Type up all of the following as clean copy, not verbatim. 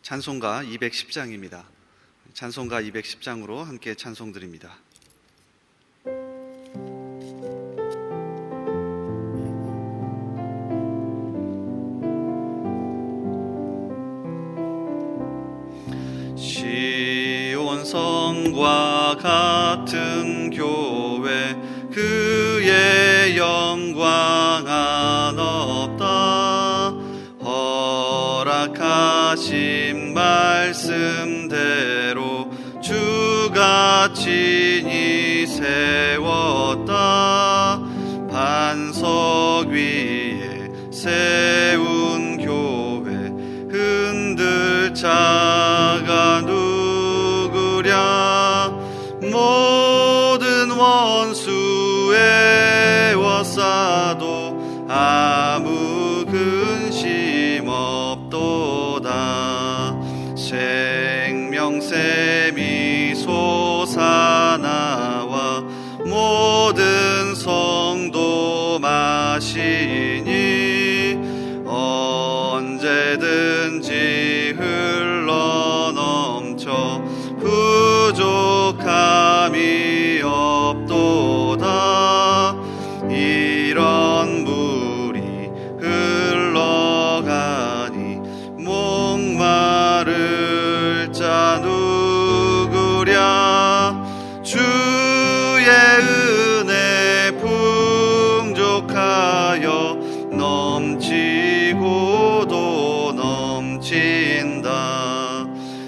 찬송가 210장입니다. 찬송가 210장으로 함께 찬송드립니다. 시온성과 같은 교회 그의 영광 한없다. 허락하신 말씀대로 주가 친히 세웠다. 반석 위에 세운 교회 흔들 자가 누구랴. 모든 원수에 워싸도 아무 근심 없도다. 생명샘이 솟아나와 모든 성도 마시니 언제든지 흘러넘쳐 부족함이 없도다. 이런 물이 흘러가니 목마를 자 누구랴. 주의 은혜 풍족하여 넘치고도 넘친다.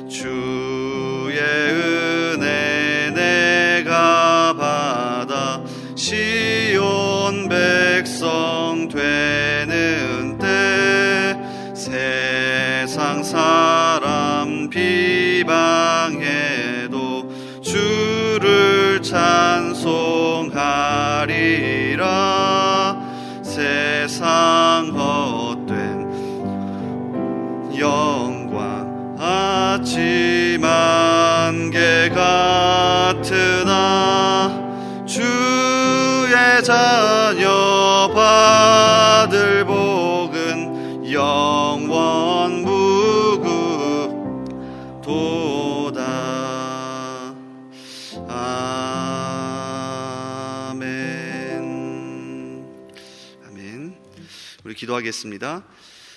주의 은혜 내가 받아 시온 백성 되는 때 세상 사람 비방해도 주를 찬송하리라. 세상 헛된 영광 아침 안개 같으나 주의 자녀 받을 복은 영원 무궁도다. 아멘. 아멘. 우리 기도하겠습니다.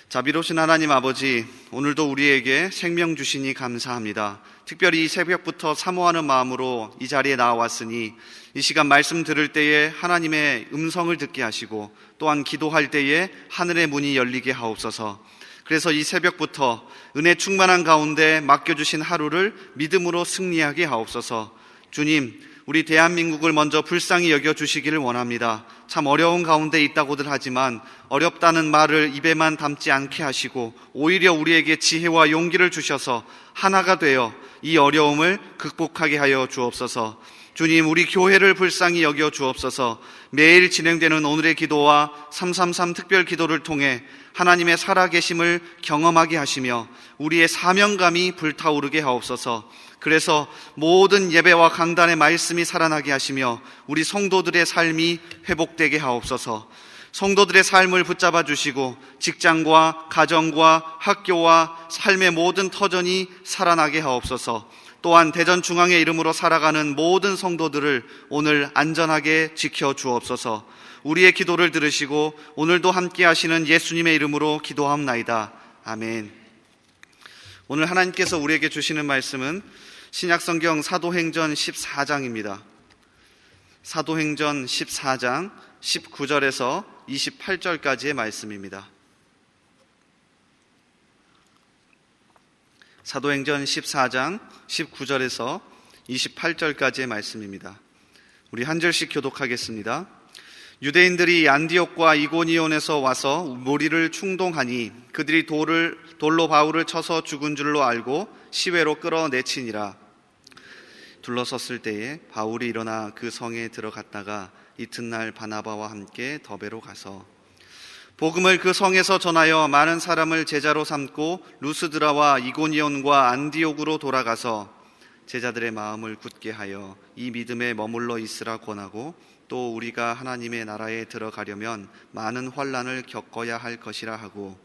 자비로우신 하나님 아버지, 오늘도 우리에게 생명 주시니 감사합니다. 특별히 이 새벽부터 사모하는 마음으로 이 자리에 나왔으니 이 시간 말씀 들을 때에 하나님의 음성을 듣게 하시고 또한 기도할 때에 하늘의 문이 열리게 하옵소서. 그래서 이 새벽부터 은혜 충만한 가운데 맡겨주신 하루를 믿음으로 승리하게 하옵소서. 주님, 우리 대한민국을 먼저 불쌍히 여겨주시기를 원합니다. 참 어려운 가운데 있다고들 하지만 어렵다는 말을 입에만 담지 않게 하시고 오히려 우리에게 지혜와 용기를 주셔서 하나가 되어 이 어려움을 극복하게 하여 주옵소서. 주님, 우리 교회를 불쌍히 여겨 주옵소서. 매일 진행되는 오늘의 기도와 333 특별 기도를 통해 하나님의 살아계심을 경험하게 하시며 우리의 사명감이 불타오르게 하옵소서. 그래서 모든 예배와 강단의 말씀이 살아나게 하시며 우리 성도들의 삶이 회복되게 하옵소서. 성도들의 삶을 붙잡아 주시고 직장과 가정과 학교와 삶의 모든 터전이 살아나게 하옵소서. 또한 대전중앙의 이름으로 살아가는 모든 성도들을 오늘 안전하게 지켜 주옵소서. 우리의 기도를 들으시고 오늘도 함께 하시는 예수님의 이름으로 기도하옵나이다. 아멘. 오늘 하나님께서 우리에게 주시는 말씀은 신약성경 사도행전 14장입니다. 사도행전 14장 19절에서 28절까지의 말씀입니다. 사도행전 14장 19절에서 28절까지의 말씀입니다. 우리 한 절씩 교독하겠습니다. 유대인들이 안디옥과 이고니온에서 와서 무리를 충동하니 그들이 돌로 바울을 쳐서 죽은 줄로 알고 시외로 끌어내치니라. 둘러섰을 때에 바울이 일어나 그 성에 들어갔다가 이튿날 바나바와 함께 더베로 가서 복음을 그 성에서 전하여 많은 사람을 제자로 삼고 루스드라와 이고니온과 안디옥으로 돌아가서 제자들의 마음을 굳게 하여 이 믿음에 머물러 있으라 권하고 또 우리가 하나님의 나라에 들어가려면 많은 환난을 겪어야 할 것이라 하고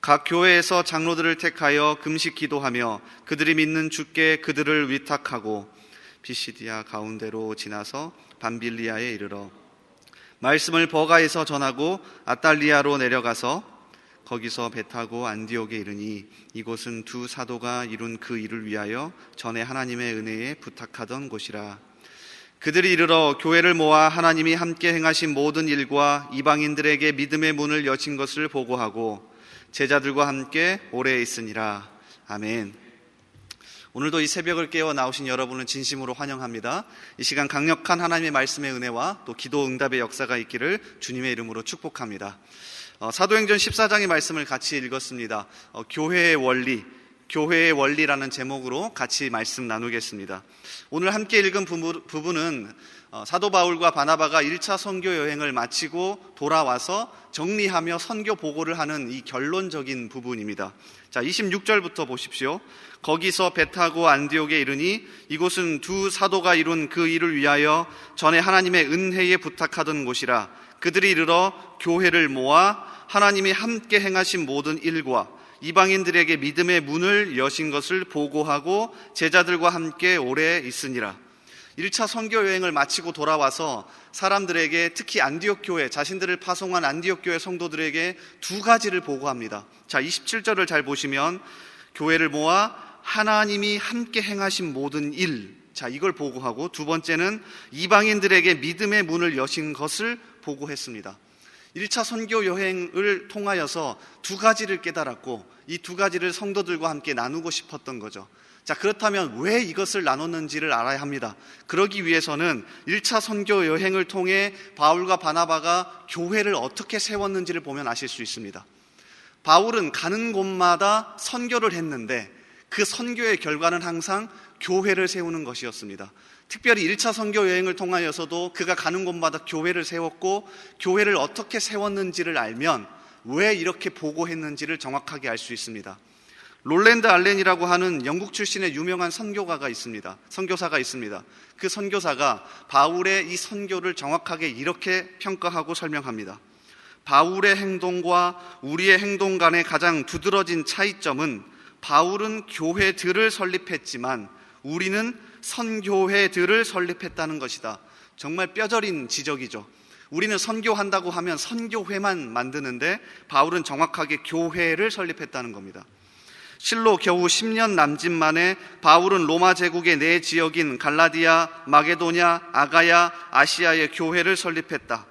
각 교회에서 장로들을 택하여 금식 기도하며 그들이 믿는 주께 그들을 위탁하고 비시디아 가운데로 지나서 밤빌리아에 이르러 말씀을 버가에서 전하고 아탈리아로 내려가서 거기서 배 타고 안디옥에 이르니 이곳은 두 사도가 이룬 그 일을 위하여 전에 하나님의 은혜에 부탁하던 곳이라. 그들이 이르러 교회를 모아 하나님이 함께 행하신 모든 일과 이방인들에게 믿음의 문을 여신 것을 보고하고 제자들과 함께 오래 있으니라. 아멘. 오늘도 이 새벽을 깨워 나오신 여러분을 진심으로 환영합니다. 이 시간 강력한 하나님의 말씀의 은혜와 또 기도 응답의 역사가 있기를 주님의 이름으로 축복합니다. 사도행전 14장의 말씀을 같이 읽었습니다. 교회의 원리라는 제목으로 같이 말씀 나누겠습니다. 오늘 함께 읽은 부분은 사도 바울과 바나바가 1차 선교 여행을 마치고 돌아와서 정리하며 선교 보고를 하는 이 결론적인 부분입니다. 자, 26절부터 보십시오. 거기서 배 타고 안디옥에 이르니 이곳은 두 사도가 이룬 그 일을 위하여 전에 하나님의 은혜에 부탁하던 곳이라. 그들이 이르러 교회를 모아 하나님이 함께 행하신 모든 일과 이방인들에게 믿음의 문을 여신 것을 보고하고 제자들과 함께 오래 있으니라. 1차 선교 여행을 마치고 돌아와서 사람들에게, 특히 안디옥 교회, 자신들을 파송한 안디옥 교회 성도들에게 두 가지를 보고합니다. 자, 27절을 잘 보시면 교회를 모아 하나님이 함께 행하신 모든 일, 자, 이걸 보고하고, 두 번째는 이방인들에게 믿음의 문을 여신 것을 보고했습니다. 1차 선교 여행을 통하여서 두 가지를 깨달았고 이 두 가지를 성도들과 함께 나누고 싶었던 거죠. 자, 그렇다면 왜 이것을 나눴는지를 알아야 합니다. 그러기 위해서는 1차 선교 여행을 통해 바울과 바나바가 교회를 어떻게 세웠는지를 보면 아실 수 있습니다. 바울은 가는 곳마다 선교를 했는데 그 선교의 결과는 항상 교회를 세우는 것이었습니다. 특별히 1차 선교 여행을 통하여서도 그가 가는 곳마다 교회를 세웠고 교회를 어떻게 세웠는지를 알면 왜 이렇게 보고했는지를 정확하게 알 수 있습니다. 롤랜드 알렌이라고 하는 영국 출신의 유명한 선교사가 있습니다. 그 선교사가 바울의 이 선교를 정확하게 이렇게 평가하고 설명합니다. 바울의 행동과 우리의 행동 간의 가장 두드러진 차이점은 바울은 교회들을 설립했지만 우리는 선교회들을 설립했다는 것이다. 정말 뼈저린 지적이죠. 우리는 선교한다고 하면 선교회만 만드는데 바울은 정확하게 교회를 설립했다는 겁니다. 실로 겨우 10년 남짓 만에 바울은 로마 제국의 네 지역인 갈라디아, 마게도냐, 아가야, 아시아의 교회를 설립했다.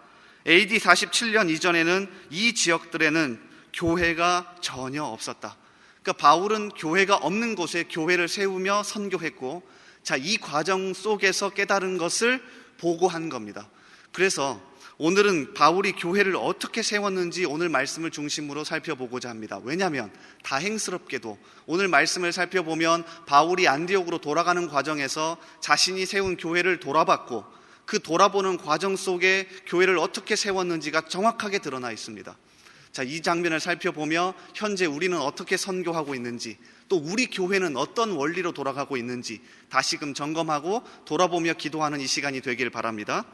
AD 47년 이전에는 이 지역들에는 교회가 전혀 없었다. 그러니까 바울은 교회가 없는 곳에 교회를 세우며 선교했고, 자, 이 과정 속에서 깨달은 것을 보고한 겁니다. 그래서 오늘은 바울이 교회를 어떻게 세웠는지 오늘 말씀을 중심으로 살펴보고자 합니다. 왜냐하면 다행스럽게도 오늘 말씀을 살펴보면 바울이 안디옥으로 돌아가는 과정에서 자신이 세운 교회를 돌아봤고 그 돌아보는 과정 속에 교회를 어떻게 세웠는지가 정확하게 드러나 있습니다. 자, 이 장면을 살펴보며 현재 우리는 어떻게 선교하고 있는지, 또 우리 교회는 어떤 원리로 돌아가고 있는지 다시금 점검하고 돌아보며 기도하는 이 시간이 되길 바랍니다.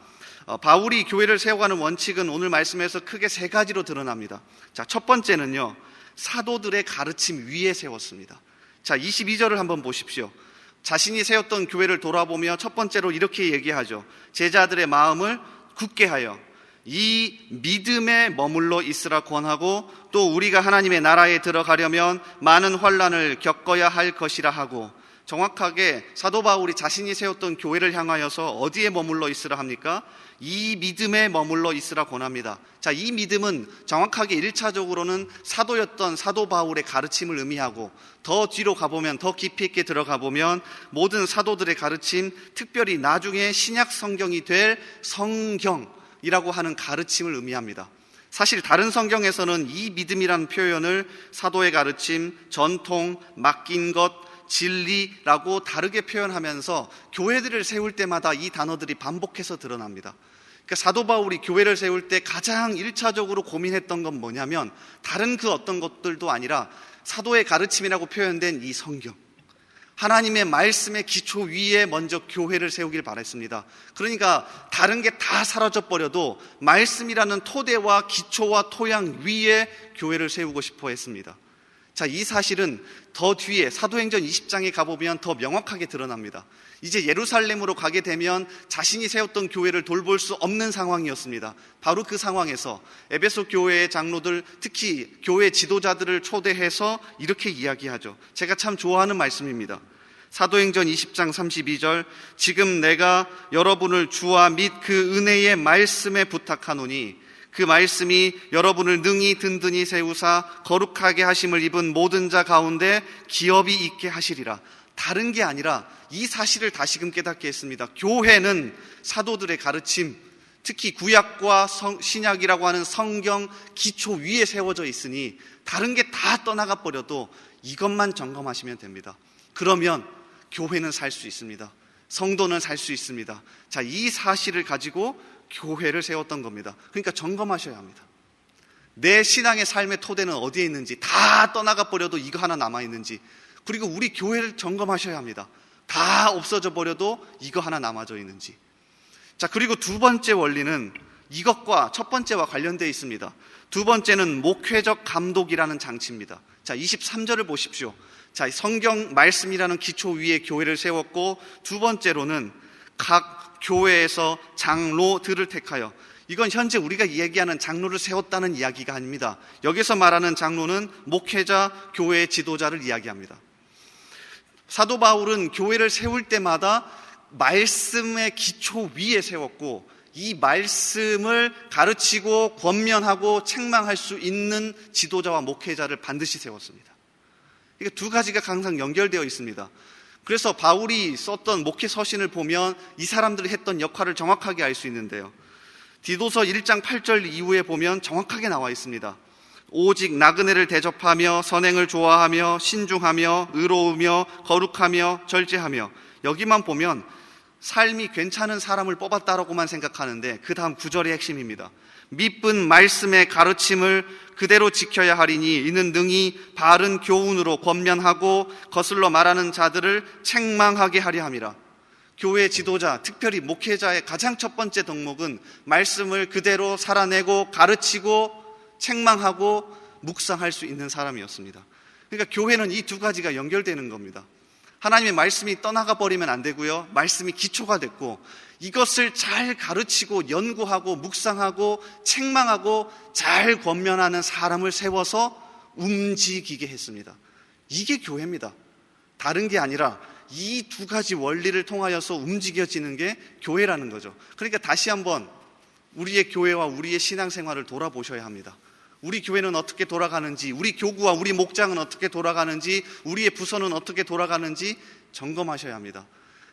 바울이 교회를 세워가는 원칙은 오늘 말씀에서 크게 세 가지로 드러납니다. 자, 첫 번째는요, 사도들의 가르침 위에 세웠습니다. 자, 22절을 한번 보십시오. 자신이 세웠던 교회를 돌아보며 첫 번째로 이렇게 얘기하죠. 제자들의 마음을 굳게 하여 이 믿음에 머물러 있으라 권하고, 또 우리가 하나님의 나라에 들어가려면 많은 환난을 겪어야 할 것이라 하고, 정확하게 사도 바울이 자신이 세웠던 교회를 향하여서 어디에 머물러 있으라 합니까? 이 믿음에 머물러 있으라 권합니다. 자, 이 믿음은 정확하게 1차적으로는 사도였던 사도 바울의 가르침을 의미하고, 더 뒤로 가보면, 더 깊이 있게 들어가 보면 모든 사도들의 가르침, 특별히 나중에 신약 성경이 될 성경이라고 하는 가르침을 의미합니다. 사실 다른 성경에서는 이 믿음이라는 표현을 사도의 가르침, 전통, 맡긴 것, 진리라고 다르게 표현하면서 교회들을 세울 때마다 이 단어들이 반복해서 드러납니다. 그러니까 사도 바울이 교회를 세울 때 가장 1차적으로 고민했던 건 뭐냐면 다른 그 어떤 것들도 아니라 사도의 가르침이라고 표현된 이 성경, 하나님의 말씀의 기초 위에 먼저 교회를 세우길 바랬습니다. 그러니까 다른 게 다 사라져버려도 말씀이라는 토대와 기초와 토양 위에 교회를 세우고 싶어 했습니다. 자, 이 사실은 더 뒤에 사도행전 20장에 가보면 더 명확하게 드러납니다. 이제 예루살렘으로 가게 되면 자신이 세웠던 교회를 돌볼 수 없는 상황이었습니다. 바로 그 상황에서 에베소 교회의 장로들, 특히 교회 지도자들을 초대해서 이렇게 이야기하죠. 제가 참 좋아하는 말씀입니다. 사도행전 20장 32절, 지금 내가 여러분을 주와 및 그 은혜의 말씀에 부탁하노니 그 말씀이 여러분을 능히 든든히 세우사 거룩하게 하심을 입은 모든 자 가운데 기업이 있게 하시리라. 다른 게 아니라 이 사실을 다시금 깨닫게 했습니다. 교회는 사도들의 가르침, 특히 구약과 신약이라고 하는 성경 기초 위에 세워져 있으니 다른 게 다 떠나가 버려도 이것만 점검하시면 됩니다. 그러면 교회는 살 수 있습니다. 성도는 살 수 있습니다. 자, 이 사실을 가지고 교회를 세웠던 겁니다. 그러니까 점검하셔야 합니다. 내 신앙의 삶의 토대는 어디에 있는지, 다 떠나가 버려도 이거 하나 남아있는지, 그리고 우리 교회를 점검하셔야 합니다. 다 없어져 버려도 이거 하나 남아져 있는지. 자, 그리고 두 번째 원리는 이것과 첫 번째와 관련되어 있습니다. 두 번째는 목회적 감독이라는 장치입니다. 자, 23절을 보십시오. 자, 성경 말씀이라는 기초 위에 교회를 세웠고, 두 번째로는 각 교회에서 장로들을 택하여, 이건 현재 우리가 얘기하는 장로를 세웠다는 이야기가 아닙니다. 여기서 말하는 장로는 목회자, 교회의 지도자를 이야기합니다. 사도 바울은 교회를 세울 때마다 말씀의 기초 위에 세웠고, 이 말씀을 가르치고 권면하고 책망할 수 있는 지도자와 목회자를 반드시 세웠습니다. 이게 두 가지가 항상 연결되어 있습니다. 그래서 바울이 썼던 목회 서신을 보면 이 사람들이 했던 역할을 정확하게 알 수 있는데요. 디도서 1장 8절 이후에 보면 정확하게 나와 있습니다. 오직 나그네를 대접하며 선행을 좋아하며 신중하며 의로우며 거룩하며 절제하며, 여기만 보면 삶이 괜찮은 사람을 뽑았다라고만 생각하는데 그 다음 9절의 핵심입니다. 미쁜 말씀의 가르침을 그대로 지켜야 하리니 이는 능히 바른 교훈으로 권면하고 거슬러 말하는 자들을 책망하게 하려 함이라. 교회 지도자, 특별히 목회자의 가장 첫 번째 덕목은 말씀을 그대로 살아내고 가르치고 책망하고 묵상할 수 있는 사람이었습니다. 그러니까 교회는 이 두 가지가 연결되는 겁니다. 하나님의 말씀이 떠나가 버리면 안 되고요, 말씀이 기초가 됐고 이것을 잘 가르치고 연구하고 묵상하고 책망하고 잘 권면하는 사람을 세워서 움직이게 했습니다. 이게 교회입니다. 다른 게 아니라 이 두 가지 원리를 통하여서 움직여지는 게 교회라는 거죠. 그러니까 다시 한번 우리의 교회와 우리의 신앙생활을 돌아보셔야 합니다. 우리 교회는 어떻게 돌아가는지, 우리 교구와 우리 목장은 어떻게 돌아가는지, 우리의 부서는 어떻게 돌아가는지 점검하셔야 합니다.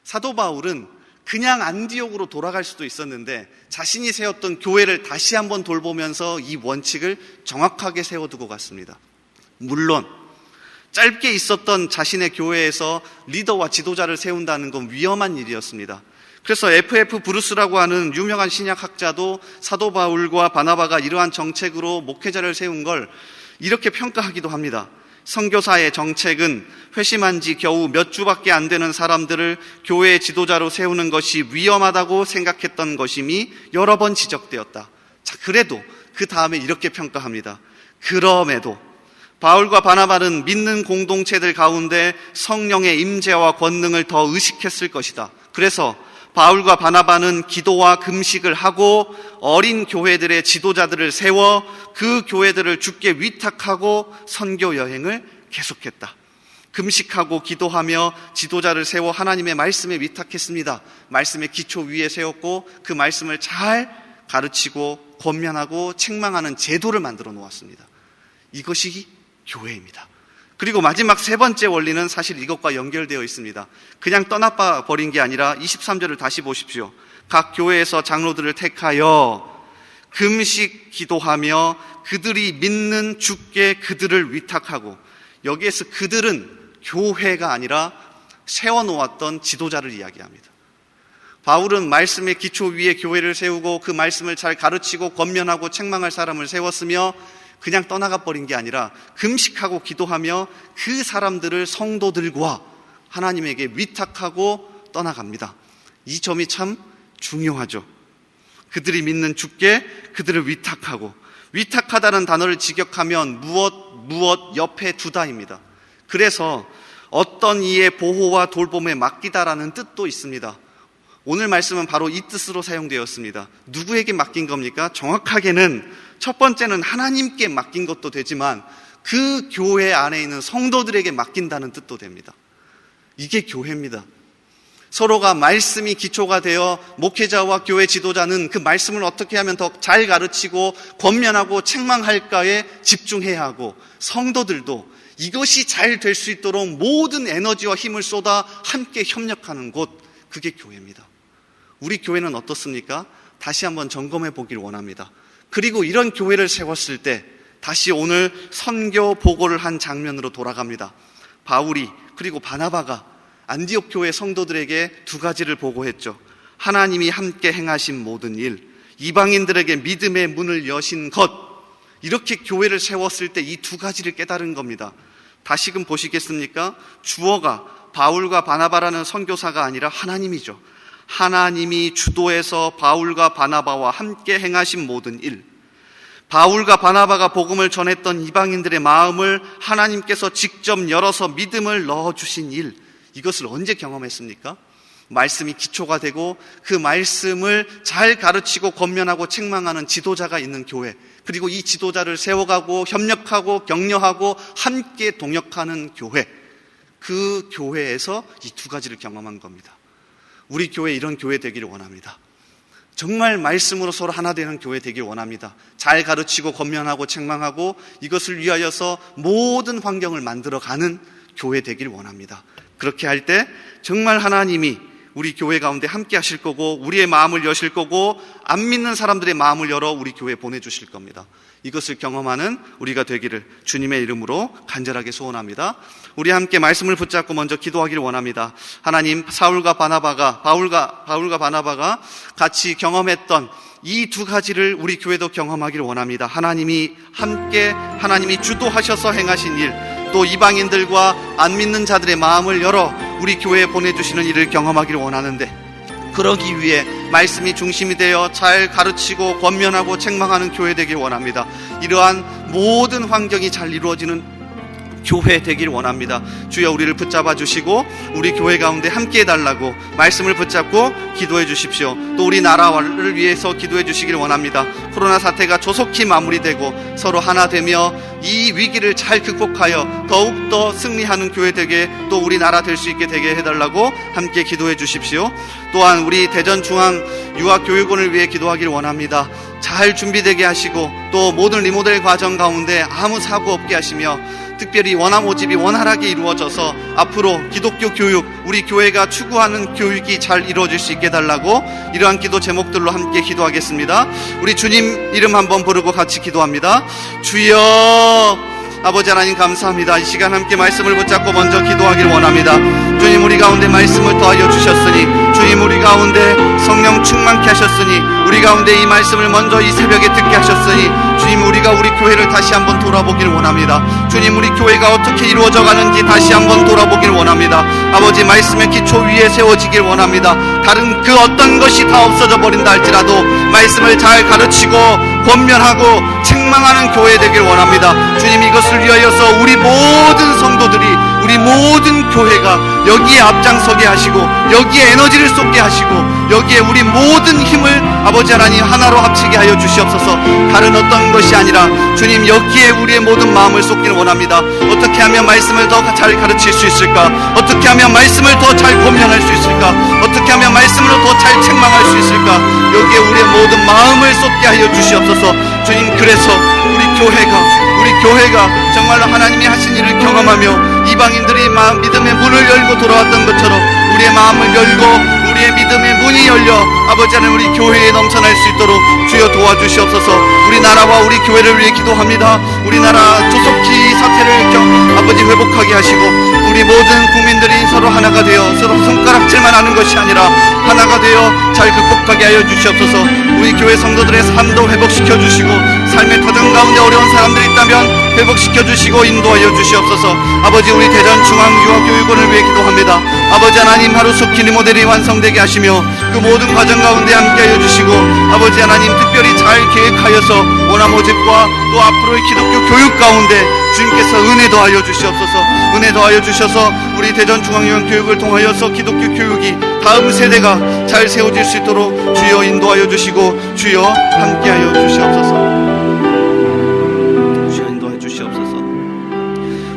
사도 바울은 그냥 안디옥으로 돌아갈 수도 있었는데 자신이 세웠던 교회를 다시 한번 돌보면서 이 원칙을 정확하게 세워두고 갔습니다. 물론 짧게 있었던 자신의 교회에서 리더와 지도자를 세운다는 건 위험한 일이었습니다. 그래서 F.F. 브루스라고 하는 유명한 신약학자도 사도 바울과 바나바가 이러한 정책으로 목회자를 세운 걸 이렇게 평가하기도 합니다. 선교사의 정책은 회심한 지 겨우 몇 주밖에 안 되는 사람들을 교회의 지도자로 세우는 것이 위험하다고 생각했던 것임이 여러 번 지적되었다. 자, 그래도 그 다음에 이렇게 평가합니다. 그럼에도 바울과 바나바는 믿는 공동체들 가운데 성령의 임재와 권능을 더 의식했을 것이다. 그래서 바울과 바나바는 기도와 금식을 하고 어린 교회들의 지도자들을 세워 그 교회들을 주께 위탁하고 선교 여행을 계속했다. 금식하고 기도하며 지도자를 세워 하나님의 말씀에 위탁했습니다. 말씀의 기초 위에 세웠고 그 말씀을 잘 가르치고 권면하고 책망하는 제도를 만들어 놓았습니다. 이것이 교회입니다. 그리고 마지막 세 번째 원리는 사실 이것과 연결되어 있습니다. 그냥 떠나봐 버린 게 아니라 23절을 다시 보십시오. 각 교회에서 장로들을 택하여 금식 기도하며 그들이 믿는 주께 그들을 위탁하고, 여기에서 그들은 교회가 아니라 세워놓았던 지도자를 이야기합니다. 바울은 말씀의 기초 위에 교회를 세우고 그 말씀을 잘 가르치고 권면하고 책망할 사람을 세웠으며 그냥 떠나가 버린 게 아니라 금식하고 기도하며 그 사람들을 성도들과 하나님에게 위탁하고 떠나갑니다. 이 점이 참 중요하죠. 그들이 믿는 주께 그들을 위탁하고, 위탁하다는 단어를 직역하면 무엇 무엇 옆에 두다입니다. 그래서 어떤 이의 보호와 돌봄에 맡기다라는 뜻도 있습니다. 오늘 말씀은 바로 이 뜻으로 사용되었습니다. 누구에게 맡긴 겁니까? 정확하게는 첫 번째는 하나님께 맡긴 것도 되지만 그 교회 안에 있는 성도들에게 맡긴다는 뜻도 됩니다. 이게 교회입니다. 서로가 말씀이 기초가 되어 목회자와 교회 지도자는 그 말씀을 어떻게 하면 더 잘 가르치고 권면하고 책망할까에 집중해야 하고, 성도들도 이것이 잘 될 수 있도록 모든 에너지와 힘을 쏟아 함께 협력하는 곳, 그게 교회입니다. 우리 교회는 어떻습니까? 다시 한번 점검해 보길 원합니다. 그리고 이런 교회를 세웠을 때 다시 오늘 선교 보고를 한 장면으로 돌아갑니다. 바울이 그리고 바나바가 안디옥 교회 성도들에게 두 가지를 보고했죠. 하나님이 함께 행하신 모든 일, 이방인들에게 믿음의 문을 여신 것. 이렇게 교회를 세웠을 때 이 두 가지를 깨달은 겁니다. 다시금 보시겠습니까? 주어가 바울과 바나바라는 선교사가 아니라 하나님이죠. 하나님이 주도해서 바울과 바나바와 함께 행하신 모든 일, 바울과 바나바가 복음을 전했던 이방인들의 마음을 하나님께서 직접 열어서 믿음을 넣어주신 일, 이것을 언제 경험했습니까? 말씀이 기초가 되고 그 말씀을 잘 가르치고 권면하고 책망하는 지도자가 있는 교회, 그리고 이 지도자를 세워가고 협력하고 격려하고 함께 동역하는 교회, 그 교회에서 이 두 가지를 경험한 겁니다. 우리 교회 이런 교회 되기를 원합니다. 정말 말씀으로 서로 하나 되는 교회 되길 원합니다. 잘 가르치고 권면하고 책망하고 이것을 위하여서 모든 환경을 만들어가는 교회 되길 원합니다. 그렇게 할 때 정말 하나님이 우리 교회 가운데 함께 하실 거고, 우리의 마음을 여실 거고, 안 믿는 사람들의 마음을 열어 우리 교회에 보내주실 겁니다. 이것을 경험하는 우리가 되기를 주님의 이름으로 간절하게 소원합니다. 우리 함께 말씀을 붙잡고 먼저 기도하기를 원합니다. 하나님, 바울과 바나바가 같이 경험했던 이 두 가지를 우리 교회도 경험하기를 원합니다. 하나님이 주도하셔서 행하신 일, 또 이방인들과 안 믿는 자들의 마음을 열어 우리 교회에 보내주시는 일을 경험하기를 원하는데, 그러기 위해 말씀이 중심이 되어 잘 가르치고 권면하고 책망하는 교회 되길 원합니다. 이러한 모든 환경이 잘 이루어지는 교회 되길 원합니다. 주여, 우리를 붙잡아 주시고 우리 교회 가운데 함께 해달라고 말씀을 붙잡고 기도해 주십시오. 또 우리 나라를 위해서 기도해 주시길 원합니다. 코로나 사태가 조속히 마무리되고 서로 하나 되며 이 위기를 잘 극복하여 더욱더 승리하는 교회 되게, 또 우리 나라 될 수 있게 되게 해달라고 함께 기도해 주십시오. 또한 우리 대전중앙유아교육원을 위해 기도하길 원합니다. 잘 준비되게 하시고 또 모든 리모델 과정 가운데 아무 사고 없게 하시며, 특별히 원암 모집이 원활하게 이루어져서 앞으로 기독교 교육, 우리 교회가 추구하는 교육이 잘 이루어질 수 있게 해달라고 이러한 기도 제목들로 함께 기도하겠습니다. 우리 주님 이름 한번 부르고 같이 기도합니다. 주여, 아버지 하나님 감사합니다. 이 시간 함께 말씀을 붙잡고 먼저 기도하길 원합니다. 주님, 우리 가운데 말씀을 더하여 주셨으니, 주님 우리 가운데 성령 충만케 하셨으니, 우리 가운데 이 말씀을 먼저 이 새벽에 듣게 하셨으니, 주님 우리가 우리 교회를 다시 한번 돌아보길 원합니다. 주님, 우리 교회가 어떻게 이루어져 가는지 다시 한번 돌아보길 원합니다. 아버지, 말씀의 기초 위에 세워지길 원합니다. 다른 그 어떤 것이 다 없어져 버린다 할지라도 말씀을 잘 가르치고 권면하고 책망하는 교회 되길 원합니다. 주님, 이것을 위하여서 우리 모든 성도들이, 우리 모든 교회가 여기에 앞장서게 하시고 여기에 에너지를 쏟게 하시고 여기에 우리 모든 힘을 아버지 하나님 하나로 합치게 하여 주시옵소서. 다른 어떤 것이 아니라 주님, 여기에 우리의 모든 마음을 쏟기를 원합니다. 어떻게 하면 말씀을 더 잘 가르칠 수 있을까? 어떻게 하면 말씀을 더 잘 권면할 수 있을까? 어떻게 하면 말씀으로 더 잘 책망할 수 있을까? 여기에 우리의 모든 마음을 쏟게 하여 주시옵소서. 주님, 그래서 우리 교회가 정말로 하나님이 하신 일을 경험하며 이방인들이 믿음의 문을 열고 돌아왔던 것처럼 우리의 마음을 열고 우리의 믿음의 문이 열려 아버지 하나님 우리 교회에 넘쳐날 수 있도록 주여 도와주시옵소서. 우리 나라와 우리 교회를 위해 기도합니다. 우리 나라 조속히 사태를 아버지 회복하게 하시고 우리 모든 국민들이 서로 하나가 되어 서로 손가락질만 하는 것이 아니라 하나가 되어 잘 극복하게 하여 주시옵소서. 우리 교회 성도들의 삶도 회복시켜 주시고 삶의 터전 가운데 어려운 사람들이 있다면 회복시켜 주시고 인도하여 주시옵소서. 아버지, 우리 대전중앙유아교육 교육원을 위해 기도합니다. 아버지 하나님, 하루속 기니 모델이 완성되게 하시며 그 모든 과정 가운데 함께하여 주시고, 아버지 하나님, 특별히 잘 계획하여서 원화 모집과 또 앞으로의 기독교 교육 가운데 주님께서 은혜 더하여 주시옵소서. 은혜 더하여 주셔서 우리 대전중앙유원 교육을 통하여서 기독교 교육이 다음 세대가 잘 세워질 수 있도록 주여 인도하여 주시고, 주여 함께하여 주시옵소서. 주여 인도하여 주시옵소서.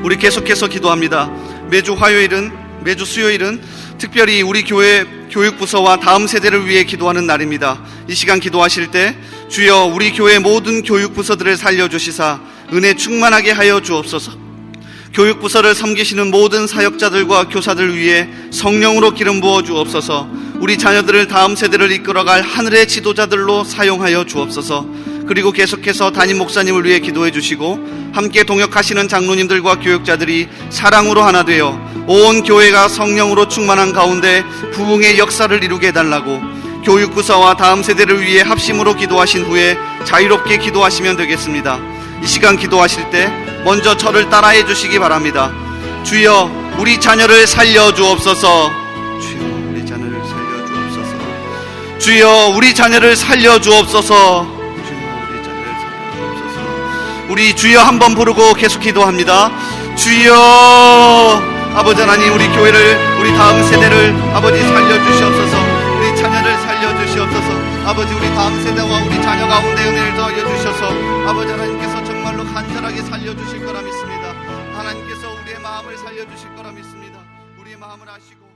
우리 계속해서 기도합니다. 매주 수요일은 특별히 우리 교회 교육부서와 다음 세대를 위해 기도하는 날입니다. 이 시간 기도하실 때 주여 우리 교회 모든 교육부서들을 살려주시사 은혜 충만하게 하여 주옵소서. 교육부서를 섬기시는 모든 사역자들과 교사들 위해 성령으로 기름 부어 주옵소서. 우리 자녀들을 다음 세대를 이끌어갈 하늘의 지도자들로 사용하여 주옵소서. 그리고 계속해서 담임 목사님을 위해 기도해 주시고, 함께 동역하시는 장로님들과 교육자들이 사랑으로 하나 되어 온 교회가 성령으로 충만한 가운데 부흥의 역사를 이루게 해달라고, 교육부서와 다음 세대를 위해 합심으로 기도하신 후에 자유롭게 기도하시면 되겠습니다. 이 시간 기도하실 때 먼저 저를 따라해 주시기 바랍니다. 주여 우리 자녀를 살려주옵소서. 주여 우리 자녀를 살려주옵소서. 주여 우리 자녀를 살려주옵소서. 우리 주여 한번 부르고 계속 기도합니다. 주여. 아버지 하나님, 우리 교회를, 우리 다음 세대를 아버지 살려주시옵소서. 우리 자녀를 살려주시옵소서. 아버지, 우리 다음 세대와 우리 자녀 가운데 은혜를 더하여 주셔서 아버지 하나님께서 정말로 간절하게 살려주실 거라 믿습니다. 하나님께서 우리의 마음을 살려주실 거라 믿습니다. 우리의 마음을 아시고